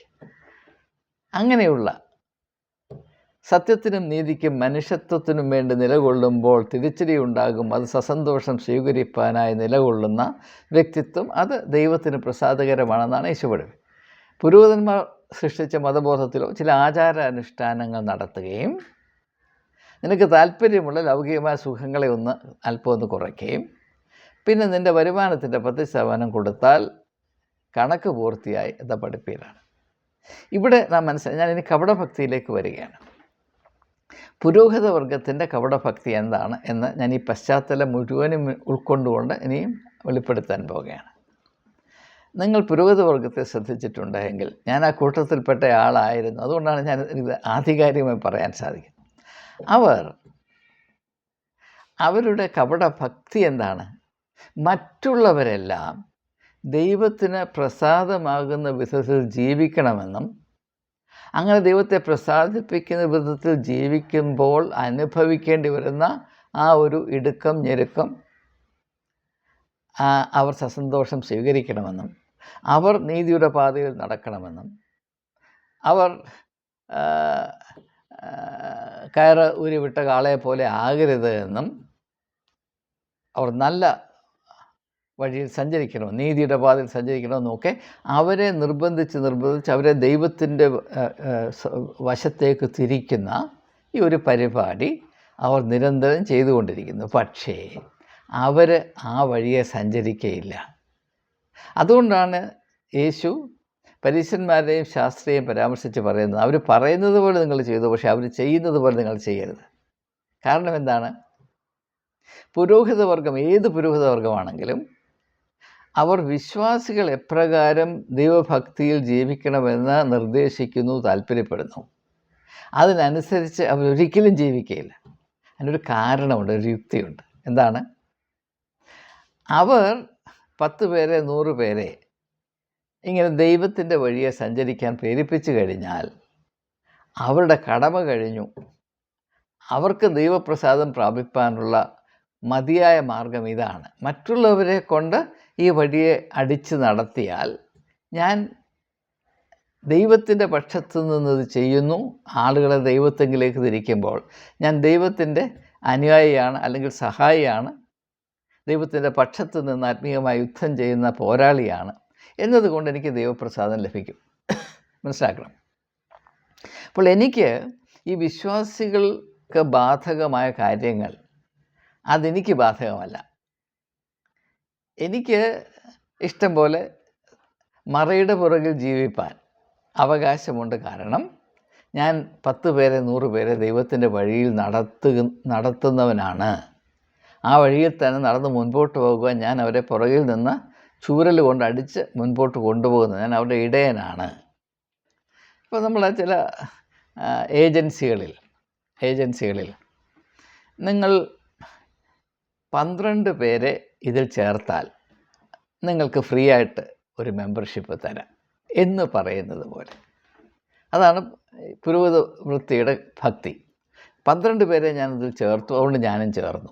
അങ്ങനെയുള്ള സത്യത്തിനും നീതിക്കും മനുഷ്യത്വത്തിനും വേണ്ടി നിലകൊള്ളുമ്പോൾ തിരിച്ചടി ഉണ്ടാകും. അത് സസന്തോഷം സ്വീകരിപ്പാനായി നിലകൊള്ളുന്ന വ്യക്തിത്വം അത് ദൈവത്തിന് പ്രസാദകരമാണെന്നാണ് യേശു പഠിപ്പിച്ചത്. പുരോഹിതന്മാർ സൃഷ്ടിച്ച മതബോധത്തിലോ ചില ആചാരാനുഷ്ഠാനങ്ങൾ നടത്തുകയും നിനക്ക് താല്പര്യമുള്ള ലൗകികമായ സുഖങ്ങളെ അല്പം കുറയ്ക്കുകയും പിന്നെ നിൻ്റെ വരുമാനത്തിൻ്റെ 10% കൊടുത്താൽ കണക്ക് പൂർത്തിയായി എന്ന പഠിപ്പിക്കലാണ്. ഇവിടെ നാം ഞാൻ ഇനി കപടഭക്തിയിലേക്ക് വരികയാണ്. പുരോഹിത വർഗത്തിൻ്റെ കപടഭക്തി എന്താണ് എന്ന് ഞാൻ ഈ പശ്ചാത്തലം മുഴുവനും ഉൾക്കൊണ്ടുകൊണ്ട് ഇനിയും വെളിപ്പെടുത്താൻ പോവുകയാണ്. നിങ്ങൾ പുരോഹിത വർഗത്തെ ശ്രദ്ധിച്ചിട്ടുണ്ടെങ്കിൽ ഞാൻ ആ കൂട്ടത്തിൽപ്പെട്ട ആളായിരുന്നു, അതുകൊണ്ടാണ് ഞാൻ ഇത് ആധികാരികമായി പറയാൻ സാധിക്കുന്നത്. അവർ അവരുടെ കപട ഭക്തി എന്താണ്? മറ്റുള്ളവരെല്ലാം ദൈവത്തിന് പ്രസാദമാകുന്ന വിധത്തിൽ ജീവിക്കണമെന്നും അങ്ങനെ ദൈവത്തെ പ്രസാദിപ്പിക്കുന്ന വിധത്തിൽ ജീവിക്കുമ്പോൾ അനുഭവിക്കേണ്ടി വരുന്ന ആ ഒരു ഇടുക്കം ഞെരുക്കം അവർ സസന്തോഷം സ്വീകരിക്കണമെന്നും അവർ നീതിയുടെ പാതയിൽ നടക്കണമെന്നും അവർ കയറ് ഊരിവിട്ട കാളയെ പോലെ ആകരുത് എന്നും അവർ നല്ല വഴിയിൽ സഞ്ചരിക്കണം, നീതിയുടെ പാതയിൽ സഞ്ചരിക്കണമെന്നൊക്കെ അവരെ നിർബന്ധിച്ച് അവരെ ദൈവത്തിൻ്റെ വശത്തേക്ക് തിരിക്കുന്ന ഈ ഒരു പരിപാടി അവർ നിരന്തരം ചെയ്തുകൊണ്ടിരിക്കുന്നു. പക്ഷേ അവർ ആ വഴിയെ സഞ്ചരിക്കുകയില്ല. അതുകൊണ്ടാണ് യേശു പരീശന്മാരെയും ശാസ്ത്രിയെയും പരാമർശിച്ച് പറയുന്നത്, അവർ പറയുന്നത് പോലെ നിങ്ങൾ ചെയ്തു, പക്ഷേ അവർ ചെയ്യുന്നത് പോലെ നിങ്ങൾ ചെയ്യരുത്. കാരണം എന്താണ്? പുരോഹിതവർഗം, ഏത് പുരോഹിതവർഗമാണെങ്കിലും അവർ വിശ്വാസികൾ എപ്രകാരം ദൈവഭക്തിയിൽ ജീവിക്കണമെന്ന് നിർദ്ദേശിക്കുന്നു, താല്പര്യപ്പെടുന്നു, അതിനനുസരിച്ച് അവരൊരിക്കലും ജീവിക്കുകയില്ല. അതിനൊരു കാരണമുണ്ട്, ഒരു യുക്തിയുണ്ട്. എന്താണ്? അവർ 10 പേരെ 100 പേരെ ഇങ്ങനെ ദൈവത്തിൻ്റെ വഴിയെ സഞ്ചരിക്കാൻ പ്രേരിപ്പിച്ചു കഴിഞ്ഞാൽ അവരുടെ കടമ കഴിഞ്ഞു. അവർക്ക് ദൈവപ്രസാദം പ്രാപിപ്പാനുള്ള മതിയായ മാർഗം ഇതാണ്. മറ്റുള്ളവരെ കൊണ്ട് ഈ വഴിയെ അടിച്ച് നടത്തിയാൽ ഞാൻ ദൈവത്തിൻ്റെ പക്ഷത്തു നിന്നത് ചെയ്യുന്നു, ആളുകളെ ദൈവത്തെങ്കിലേക്ക് തിരിക്കുമ്പോൾ ഞാൻ ദൈവത്തിൻ്റെ അനുയായിയാണ് അല്ലെങ്കിൽ സഹായിയാണ്, ദൈവത്തിൻ്റെ പക്ഷത്ത് നിന്ന് ആത്മീയമായി യുദ്ധം ചെയ്യുന്ന പോരാളിയാണ് എന്നതുകൊണ്ട് എനിക്ക് ദൈവപ്രസാദം ലഭിക്കും. മനസ്സിലാക്കണം. അപ്പോൾ എനിക്ക് ഈ വിശ്വാസികൾക്ക് ബാധകമായ കാര്യങ്ങൾ അതെനിക്ക് ബാധകമല്ല. എനിക്ക് ഇഷ്ടം പോലെ മറയുടെ പുറകിൽ ജീവിപ്പാൻ അവകാശമുണ്ട്. കാരണം ഞാൻ 10 പേരെ 100 പേരെ ദൈവത്തിൻ്റെ വഴിയിൽ നടത്തുന്നവനാണ്. ആ വഴിയിൽ തന്നെ നടന്ന് മുൻപോട്ട് പോകുക, ഞാൻ അവരെ പുറകിൽ നിന്ന് ചൂരൽ കൊണ്ട് അടിച്ച് മുൻപോട്ട് കൊണ്ടുപോകുന്നത്, ഞാൻ അവരുടെ ഇടയനാണ്. ഇപ്പോൾ നമ്മൾ ചില ഏജൻസികളിൽ നിങ്ങൾ 12 പേരെ ഇതിൽ ചേർത്താൽ നിങ്ങൾക്ക് ഫ്രീ ആയിട്ട് ഒരു മെമ്പർഷിപ്പ് തരാം എന്ന് പറയുന്നത് പോലെ. അതാണ് പുരോഹിത വൃത്തിയുടെ ഭക്തി. 12 പേരെ ഞാനിതിൽ ചേർത്തു, അതുകൊണ്ട് ഞാനും ചേർന്നു.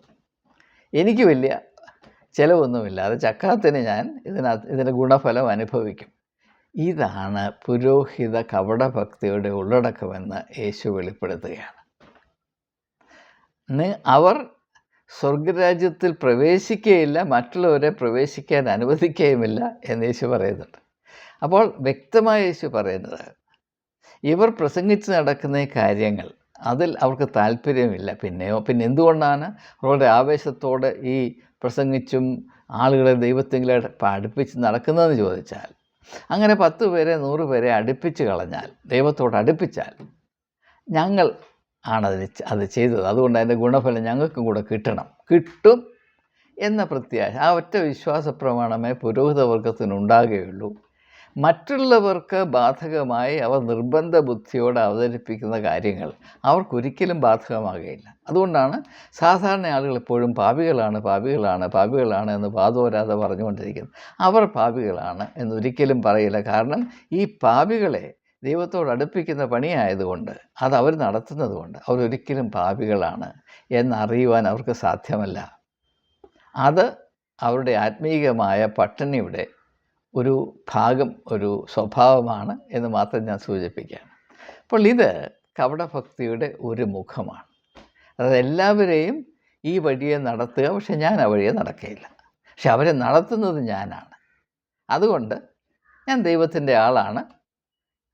എനിക്ക് വലിയ ചിലവൊന്നുമില്ലാതെ ചക്കാത്തിന് ഞാൻ ഇതിൻ്റെ ഗുണഫലം അനുഭവിക്കും. ഇതാണ് പുരോഹിത കപടഭക്തിയുടെ ഉള്ളടക്കമെന്ന് യേശു വെളിപ്പെടുത്തുകയാണ്. അവർ സ്വർഗരാജ്യത്തിൽ പ്രവേശിക്കുകയില്ല, മറ്റുള്ളവരെ പ്രവേശിക്കാൻ അനുവദിക്കുകയുമില്ല എന്ന് യേശു പറയുന്നുണ്ട്. അപ്പോൾ വ്യക്തമായ യേശു പറയുന്നത്, ഇവർ പ്രസംഗിച്ച് നടക്കുന്ന ഈ കാര്യങ്ങൾ അതിൽ അവർക്ക് താല്പര്യമില്ല. പിന്നെ എന്തുകൊണ്ടാണ് അവരുടെ ആവേശത്തോടെ ഈ പ്രസംഗിച്ചും ആളുകളെ ദൈവത്തെങ്കിലും അടുപ്പിച്ച് നടക്കുന്നതെന്ന് ചോദിച്ചാൽ, അങ്ങനെ 10 പേരെ 100 പേരെ അടുപ്പിച്ച് കളഞ്ഞാൽ, ദൈവത്തോട് അടുപ്പിച്ചാൽ ഞങ്ങൾ അത് ചെയ്തത്, അതുകൊണ്ട് അതിൻ്റെ ഗുണഫലം ഞങ്ങൾക്കും കൂടെ കിട്ടും എന്ന പ്രത്യാശ, ആ ഒറ്റ വിശ്വാസ പ്രമാണമേ പുരോഹിതവർഗത്തിനുണ്ടാകുകയുള്ളൂ. മറ്റുള്ളവർക്ക് ബാധകമായി അവർ നിർബന്ധ ബുദ്ധിയോടെ അവതരിപ്പിക്കുന്ന കാര്യങ്ങൾ അവർക്കൊരിക്കലും ബാധകമാകുകയില്ല. അതുകൊണ്ടാണ് സാധാരണ ആളുകൾ എപ്പോഴും പാപികളാണ് എന്ന് വാദോരാതെ പറഞ്ഞുകൊണ്ടിരിക്കുന്നത്. അവർ പാപികളാണ് എന്നൊരിക്കലും പറയില്ല. കാരണം ഈ പാപികളെ ദൈവത്തോട് അടുപ്പിക്കുന്ന പണിയായതുകൊണ്ട്, അതവർ നടത്തുന്നത് കൊണ്ട് അവരൊരിക്കലും പാപികളാണ് എന്നറിയുവാൻ അവർക്ക് സാധ്യമല്ല. അത് അവരുടെ ആത്മീയമായ പട്ടിണിയുടെ ഒരു ഭാഗം, ഒരു സ്വഭാവമാണ് എന്ന് മാത്രം ഞാൻ സൂചിപ്പിക്കുകയാണ്. അപ്പോൾ ഇത് കപടഭക്തിയുടെ ഒരു മുഖമാണ്. അതായത് എല്ലാവരെയും ഈ വഴിയെ നടത്തുക, പക്ഷെ ഞാൻ ആ വഴിയെ നടക്കുകയില്ല. പക്ഷെ അവരെ നടത്തുന്നത് ഞാനാണ്. അതുകൊണ്ട് ഞാൻ ദൈവത്തിൻ്റെ ആളാണ്.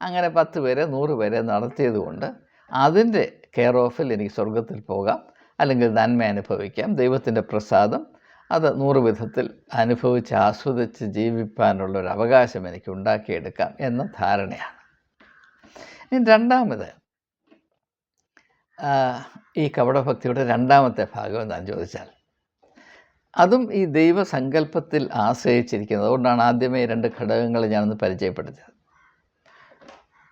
അങ്ങനെ 10 പേരെ 100 പേരെ നടത്തിയതുകൊണ്ട് അതിൻ്റെ കെയർ ഓഫിൽ എനിക്ക് സ്വർഗത്തിൽ പോകാം, അല്ലെങ്കിൽ നന്മ അനുഭവിക്കാം. ദൈവത്തിൻ്റെ പ്രസാദം അത് 100 വിധത്തിൽ അനുഭവിച്ച് ആസ്വദിച്ച് ജീവിപ്പാനുള്ളൊരു അവകാശം എനിക്ക് ഉണ്ടാക്കിയെടുക്കാം എന്ന ധാരണയാണ്. ഇനി രണ്ടാമത്, ഈ കപടഭക്തിയുടെ രണ്ടാമത്തെ ഭാഗം എന്താണെന്ന് ചോദിച്ചാൽ, അതും ഈ ദൈവസങ്കല്പത്തിൽ ആശ്രയിച്ചിരിക്കുന്നത്. അതുകൊണ്ടാണ് ആദ്യമേ 2 ഘടകങ്ങൾ ഞാനൊന്ന് പരിചയപ്പെടുത്തിയത്.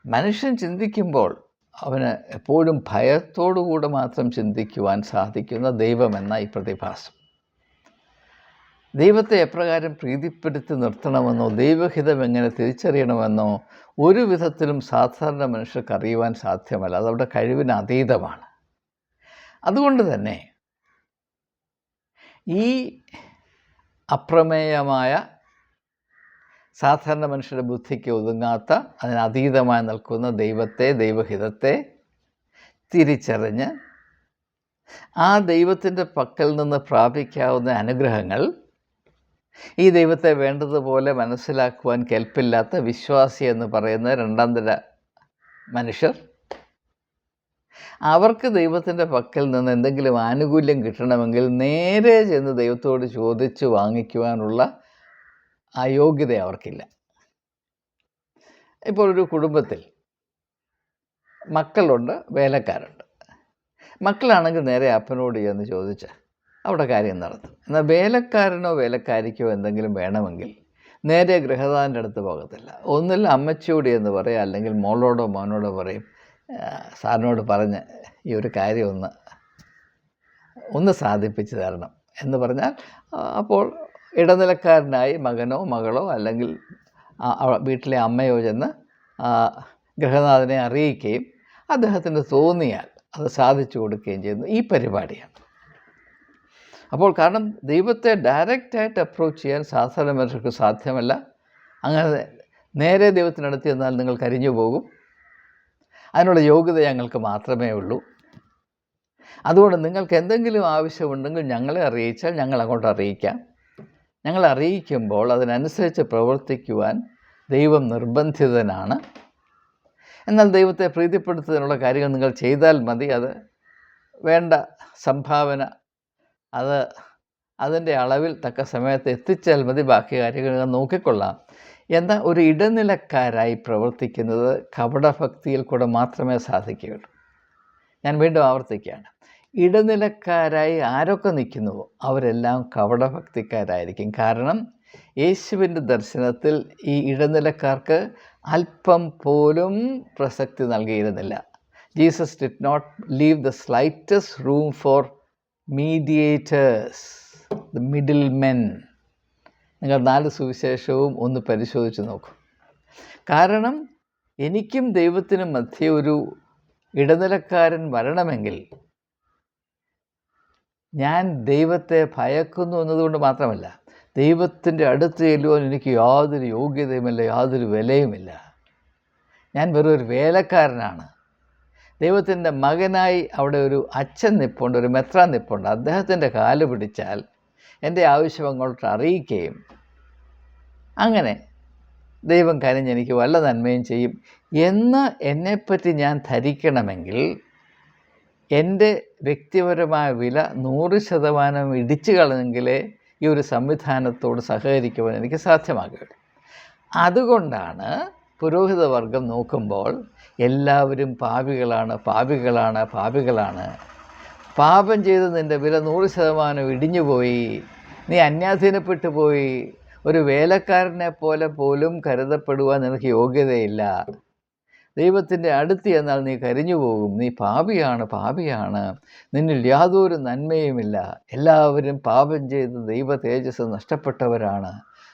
മനുഷ്യൻ ചിന്തിക്കുമ്പോൾ അവന് എപ്പോഴും ഭയത്തോടുകൂടെ മാത്രം ചിന്തിക്കുവാൻ സാധിക്കുന്ന ദൈവമെന്ന ഈ പ്രതിഭാസം. ദൈവത്തെ എപ്രകാരം പ്രീതിപ്പെടുത്തി നിർത്തണമെന്നോ ദൈവഹിതം എങ്ങനെ തിരിച്ചറിയണമെന്നോ ഒരു വിധത്തിലും സാധാരണ മനുഷ്യർക്ക് അറിയുവാൻ സാധ്യമല്ല. അതവരുടെ കഴിവിന് അതീതമാണ്. അതുകൊണ്ട് തന്നെ ഈ അപ്രമേയമായ സാധാരണ മനുഷ്യരുടെ ബുദ്ധിക്ക് ഒതുങ്ങാത്ത അതിനതീതമായി നിൽക്കുന്ന ദൈവത്തെ, ദൈവഹിതത്തെ തിരിച്ചറിഞ്ഞ് ആ ദൈവത്തിൻ്റെ പക്കൽ നിന്ന് പ്രാപിക്കാവുന്ന അനുഗ്രഹങ്ങൾ ഈ ദൈവത്തെ വേണ്ടതുപോലെ മനസ്സിലാക്കുവാൻ കെൽപ്പില്ലാത്ത വിശ്വാസി എന്ന് പറയുന്ന രണ്ടാം തര മനുഷ്യർ, അവർക്ക് ദൈവത്തിൻ്റെ പക്കൽ നിന്ന് എന്തെങ്കിലും ആനുകൂല്യം കിട്ടണമെങ്കിൽ നേരെ ചെന്ന് ദൈവത്തോട് ചോദിച്ച് വാങ്ങിക്കുവാനുള്ള ആ യോഗ്യത അവർക്കില്ല. ഇപ്പോൾ ഒരു കുടുംബത്തിൽ മക്കളുണ്ട്, വേലക്കാരുണ്ട്. മക്കളാണെങ്കിൽ നേരെ അപ്പനോട് ചെന്ന് ചോദിച്ച് അവിടെ കാര്യം നടത്തും. എന്നാൽ വേലക്കാരനോ വേലക്കാരിക്കോ എന്തെങ്കിലും വേണമെങ്കിൽ നേരെ ഗൃഹനാഥൻ്റെ അടുത്ത് പോകത്തില്ല. ഒന്നിൽ അമ്മച്ചിയോട് എന്ന് പറയും, അല്ലെങ്കിൽ മോളോടോ മോനോടോ പറയും, സാറിനോട് പറഞ്ഞ് ഈ ഒരു കാര്യം ഒന്ന് സാധിപ്പിച്ച് തരണം എന്ന് പറഞ്ഞാൽ, അപ്പോൾ ഇടനിലക്കാരനായി മകനോ മകളോ അല്ലെങ്കിൽ വീട്ടിലെ അമ്മയോ ചെന്ന് ഗൃഹനാഥനെ അറിയിക്കുകയും അദ്ദേഹത്തിന് തോന്നിയാൽ അത് സാധിച്ചു കൊടുക്കുകയും ചെയ്യുന്നു ഈ പരിപാടിയാണ്. അപ്പോൾ കാരണം ദൈവത്തെ ഡയറക്റ്റായിട്ട് അപ്രോച്ച് ചെയ്യാൻ സാധാരണ മനുഷ്യർക്ക് സാധ്യമല്ല. അങ്ങനെ നേരെ ദൈവത്തിനടുത്ത് ചെന്നാൽ നിങ്ങൾ കരിഞ്ഞു പോകും. അതിനുള്ള യോഗ്യത ഞങ്ങൾക്ക് മാത്രമേ ഉള്ളൂ. അതുകൊണ്ട് നിങ്ങൾക്ക് എന്തെങ്കിലും ആവശ്യമുണ്ടെങ്കിൽ ഞങ്ങളെ അറിയിച്ചാൽ ഞങ്ങൾ അങ്ങോട്ട് അറിയിക്കാം. ഞങ്ങൾ അറിയിക്കുമ്പോൾ അതിനനുസരിച്ച് പ്രവർത്തിക്കുവാൻ ദൈവം നിർബന്ധിതനാണ്. എന്നാൽ ദൈവത്തെ പ്രീതിപ്പെടുത്തുന്നതിനുള്ള കാര്യങ്ങൾ നിങ്ങൾ ചെയ്താൽ മതി. അത് വേണ്ട സംഭാവന അതിൻ്റെ അളവിൽ തക്ക സമയത്ത് എത്തിച്ചാൽ മതി. ബാക്കി കാര്യങ്ങൾ നോക്കിക്കൊള്ളാം എന്ന ഒരു ഇടനിലക്കാരായി പ്രവർത്തിക്കുന്നത് കപടഭക്തിയിൽ കൂടെ മാത്രമേ സാധിക്കുകയുള്ളൂ. ഞാൻ വീണ്ടും ആവർത്തിക്കുകയാണ്, ഇടനിലക്കാരായി ആരൊക്കെ നിൽക്കുന്നുവോ അവരെല്ലാം കപടഭക്തിക്കാരായിരിക്കും. കാരണം യേശുവിൻ്റെ ദർശനത്തിൽ ഈ ഇടനിലക്കാർക്ക് അല്പം പോലും പ്രസക്തി നൽകിയിരുന്നില്ല. Jesus did not leave the slightest room for mediators, the middle men. നിങ്ങൾ 4 സുവിശേഷവും ഒന്ന് പരിശോധിച്ച് നോക്കൂ. കാരണം എനിക്കും ദൈവത്തിനും മധ്യേ ഒരു ഇടനിലക്കാരൻ വരണമെങ്കിൽ ഞാൻ ദൈവത്തെ ഭയക്കുന്നു എന്നതുകൊണ്ട് മാത്രമല്ല, ദൈവത്തിൻ്റെ അടുത്ത് ചെല്ലുവാൻ എനിക്ക് യാതൊരു യോഗ്യതയുമില്ല, യാതൊരു വിലയുമില്ല. ഞാൻ വെറും ഒരു വേലക്കാരനാണ്. ദൈവത്തിൻ്റെ മകനായി അവിടെ ഒരു അച്ഛൻ നിൽപ്പുണ്ട്, ഒരു മെത്രാൻ നിൽപ്പുണ്ട്. അദ്ദേഹത്തിൻ്റെ കാല് പിടിച്ചാൽ എൻ്റെ ആവശ്യം അങ്ങോട്ട് അറിയിക്കുകയും അങ്ങനെ ദൈവം കനിഞ്ഞെനിക്ക് വല്ല നന്മയും ചെയ്യും എന്ന് എന്നെപ്പറ്റി ഞാൻ ധരിക്കണമെങ്കിൽ എൻ്റെ വ്യക്തിപരമായ വില 100% ഇടിച്ചു കളഞ്ഞെങ്കിലേ ഈ ഒരു സംവിധാനത്തോട് സഹകരിക്കുവാൻ എനിക്ക് സാധ്യമാകുകയുള്ളൂ. അതുകൊണ്ടാണ് പുരോഹിതവർഗം നോക്കുമ്പോൾ എല്ലാവരും പാപികളാണ്, പാപികളാണ്, പാപികളാണ്. പാപം ചെയ്ത് നിൻ്റെ വില 100% ഇടിഞ്ഞുപോയി, നീ അന്യാധീനപ്പെട്ടു പോയി, ഒരു വേലക്കാരനെ പോലെ പോലും കരുതപ്പെടുവാൻ നിനക്ക് യോഗ്യതയില്ല, ദൈവത്തിൻ്റെ അടുത്ത് എന്നാൽ നീ കരിഞ്ഞു പോകും, നീ പാപിയാണ്, പാപിയാണ്, നിന്നിൽ യാതൊരു നന്മയുമില്ല, എല്ലാവരും പാപം ചെയ്ത് ദൈവ തേജസ് നഷ്ടപ്പെട്ടവരാണ്,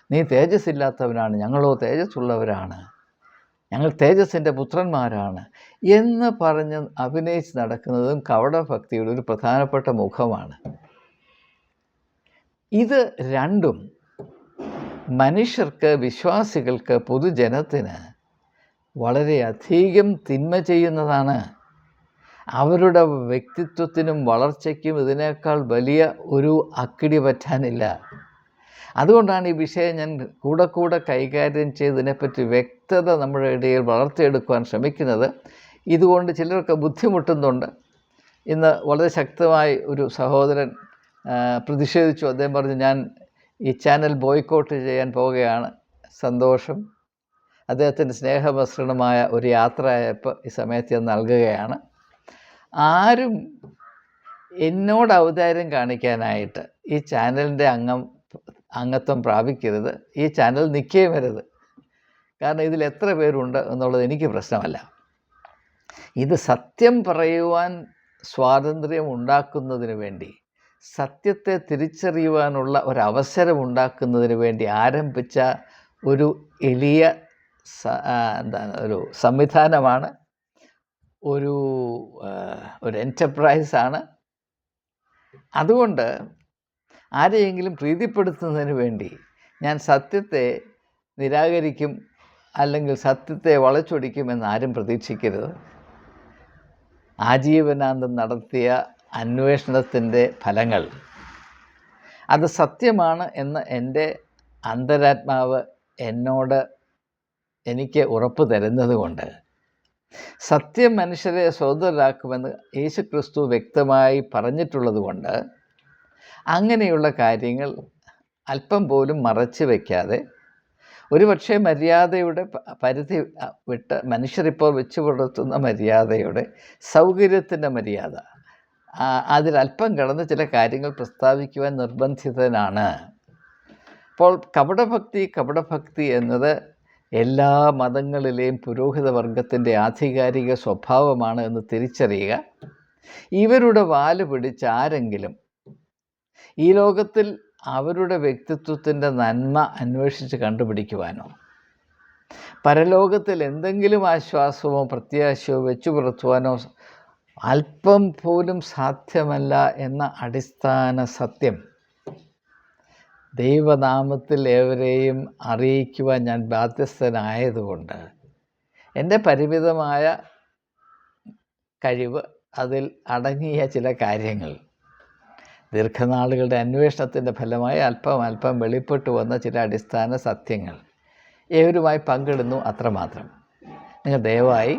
നീ തേജസ്സില്ലാത്തവനാണ്, ഞങ്ങളോ തേജസ്സുള്ളവരാണ്, ഞങ്ങൾ തേജസ്സിൻ്റെ പുത്രന്മാരാണ് എന്ന് പറഞ്ഞ് അഭിനയിച്ച് നടക്കുന്നതും കപടഭക്തിയുടെ ഒരു പ്രധാനപ്പെട്ട മുഖമാണ്. ഇത് രണ്ടും മനുഷ്യർക്ക്, വിശ്വാസികൾക്ക്, പൊതുജനത്തിന് വളരെയധികം തിന്മ ചെയ്യുന്നതാണ്. അവരുടെ വ്യക്തിത്വത്തിനും വളർച്ചയ്ക്കും ഇതിനേക്കാൾ വലിയ ഒരു അക്കിടി പറ്റാനില്ല. അതുകൊണ്ടാണ് ഈ വിഷയം ഞാൻ കൂടെ കൈകാര്യം ചെയ്തതിനെപ്പറ്റി വ്യക്തത നമ്മുടെ ഇടയിൽ വളർത്തിയെടുക്കുവാൻ ശ്രമിക്കുന്നത്. ഇതുകൊണ്ട് ചിലർക്ക് ബുദ്ധിമുട്ടുന്നുണ്ട്. ഇന്ന് വളരെ ശക്തമായി ഒരു സഹോദരൻ പ്രതിഷേധിച്ചു. അദ്ദേഹം പറഞ്ഞു, ഞാൻ ഈ ചാനൽ ബോയ്ക്കോട്ട് ചെയ്യാൻ പോവുകയാണ്. സന്തോഷം. അദ്ദേഹത്തിൻ്റെ സ്നേഹമസൃണമായ ഒരു യാത്രയയപ്പ് ഈ സമയത്ത് ഞാൻ നൽകുകയാണ്. ആരും എന്നോട് ഔദാര്യം കാണിക്കാനായിട്ട് ഈ ചാനലിൻ്റെ അംഗത്വം പ്രാപിക്കരുത്, ഈ ചാനൽ നിൽക്കുകയും വരരുത്. കാരണം ഇതിൽ എത്ര പേരുണ്ട് എന്നുള്ളത് എനിക്ക് പ്രശ്നമല്ല. ഇത് സത്യം പറയുവാൻ സ്വാതന്ത്ര്യം ഉണ്ടാക്കുന്നതിന് വേണ്ടി, സത്യത്തെ തിരിച്ചറിയുവാനുള്ള ഒരവസരം ഉണ്ടാക്കുന്നതിന് വേണ്ടി ആരംഭിച്ച ഒരു എളിയ ഒരു സംവിധാനമാണ്, ഒരു എൻ്റർപ്രൈസാണ്. അതുകൊണ്ട് ആരെയെങ്കിലും പ്രീതിപ്പെടുത്തുന്നതിന് വേണ്ടി ഞാൻ സത്യത്തെ നിരാകരിക്കും അല്ലെങ്കിൽ സത്യത്തെ വളച്ചൊടിക്കുമെന്ന് ആരും പ്രതീക്ഷിക്കരുത്. ആജീവനാന്തം നടത്തിയ അന്വേഷണത്തിൻ്റെ ഫലങ്ങൾ അത് സത്യമാണ് എന്ന് എൻ്റെ അന്തരാത്മാവ് എനിക്ക് ഉറപ്പ് തരുന്നത് കൊണ്ട്, സത്യം മനുഷ്യരെ സ്വതന്ത്രരാക്കുമെന്ന് യേശുക്രിസ്തു വ്യക്തമായി പറഞ്ഞിട്ടുള്ളത് കൊണ്ട്, അങ്ങനെയുള്ള കാര്യങ്ങൾ അല്പം പോലും മറച്ചു വയ്ക്കാതെ, ഒരുപക്ഷെ മര്യാദയുടെ പരിധി വിട്ട് മനുഷ്യരിപ്പോൾ വെച്ചു പുലർത്തുന്ന മര്യാദയുടെ, സൗകര്യത്തിൻ്റെ മര്യാദ, അതിലല്പം കടന്ന് ചില കാര്യങ്ങൾ പ്രസ്താവിക്കുവാൻ നിർബന്ധിതനാണ്. അപ്പോൾ കപടഭക്തി എന്നത് എല്ലാ മതങ്ങളിലെയും പുരോഹിത വർഗത്തിൻ്റെ ആധികാരിക സ്വഭാവമാണ് എന്ന് തിരിച്ചറിയുക. ഇവരുടെ വാല് പിടിച്ച് ആരെങ്കിലും ഈ ലോകത്തിൽ അവരുടെ വ്യക്തിത്വത്തിൻ്റെ നന്മ അന്വേഷിച്ച് കണ്ടുപിടിക്കുവാനോ, പരലോകത്തിൽ എന്തെങ്കിലും ആശ്വാസമോ പ്രത്യാശയോ വെച്ചു പുലർത്തുവാനോ അല്പം പോലും സാധ്യമല്ല എന്ന അടിസ്ഥാന സത്യം ദൈവനാമത്തിൽ ഏവരെയും അറിയിക്കുവാൻ ഞാൻ ബാധ്യസ്ഥനായതുകൊണ്ട്, എൻ്റെ പരിമിതമായ കഴിവ്, അതിൽ അടങ്ങിയ ചില കാര്യങ്ങൾ, ദീർഘനാളുകളുടെ അന്വേഷണത്തിൻ്റെ ഫലമായി അല്പം വെളിപ്പെട്ടു വന്ന ചില അടിസ്ഥാന സത്യങ്ങൾ ഏവരുമായി പങ്കിടുന്നു, അത്രമാത്രം. നിങ്ങൾ ദയവായി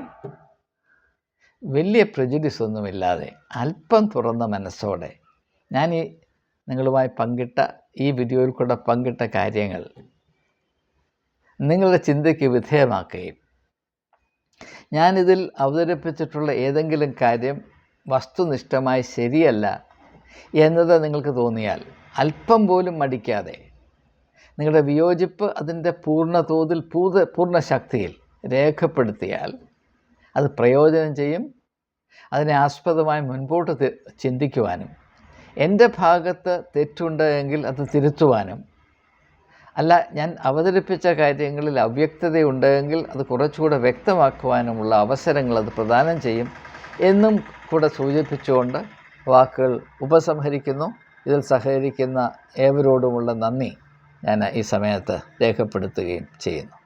വലിയ പ്രെജുഡിസ് ഒന്നുമില്ലാതെ അല്പം തുറന്ന മനസ്സോടെ ഞാൻ നിങ്ങളുമായി പങ്കിട്ട ഈ വീഡിയോയിൽ കൂടെ പങ്കിട്ട കാര്യങ്ങൾ നിങ്ങളുടെ ചിന്തയ്ക്ക് വിധേയമാക്കുകയും, ഞാനിതിൽ അവതരിപ്പിച്ചിട്ടുള്ള ഏതെങ്കിലും കാര്യം വസ്തുനിഷ്ഠമായി ശരിയല്ല എന്നത് നിങ്ങൾക്ക് തോന്നിയാൽ അല്പം പോലും മടിക്കാതെ നിങ്ങളുടെ വിയോജിപ്പ് അതിൻ്റെ പൂർണ്ണതോതിൽ പൂർണ്ണ ശക്തിയിൽ രേഖപ്പെടുത്തിയാൽ അത് പ്രയോജനം ചെയ്യും. അതിനെ ആസ്പദമായി മുൻപോട്ട് ചിന്തിക്കുവാനും, എൻ്റെ ഭാഗത്ത് തെറ്റുണ്ട് എങ്കിൽ അത് തിരുത്തുവാനും, അല്ല ഞാൻ അവതരിപ്പിച്ച കാര്യങ്ങളിൽ അവ്യക്തതയുണ്ടെങ്കിൽ അത് കുറച്ചുകൂടെ വ്യക്തമാക്കുവാനുമുള്ള അവസരങ്ങൾ അത് പ്രദാനം ചെയ്യും എന്നും കൂടെ സൂചിപ്പിച്ചുകൊണ്ട് വാക്കുകൾ ഉപസംഹരിക്കുന്നു. ഇതിൽ സഹകരിക്കുന്ന ഏവരോടുമുള്ള നന്ദി ഞാൻ ഈ സമയത്ത് രേഖപ്പെടുത്തുകയും ചെയ്യുന്നു.